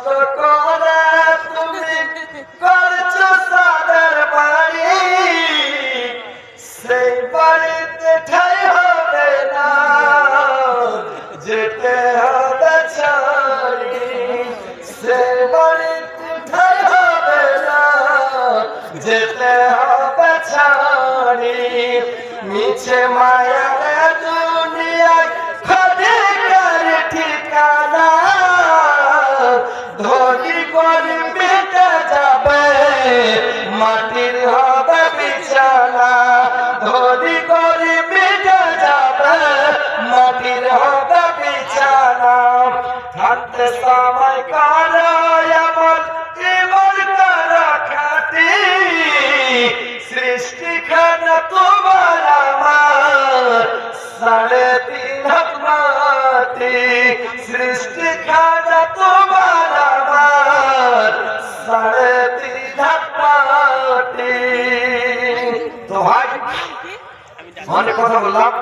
কষ্ট করে তুমি করছো সাদের বাড়ি, সেই বাড়িতে ঠাই হবে না, যেতে হবে ছাড়ি। সেই বাড়িতে ঠাই হবে না, যেতে হবে ছাড়ি। মিছে মায়ার দুনিয়ায় খোঁজের ঠিকানা, ধনী গরিব মিটে যাবে, মাটির হবে বিছানা। ধনী গরিব মিটে যাবে, মাটির হবে বিছানা। থাকতে সময় কারো এমন জীবন কারো খাটি, সৃষ্টি খানা তোমার আমার 3.5 হাত মাটি। সৃষ্টি খানা তোমার আমার 3.5 হাত মাটি। তো ভাই অনেক কথা বললাম,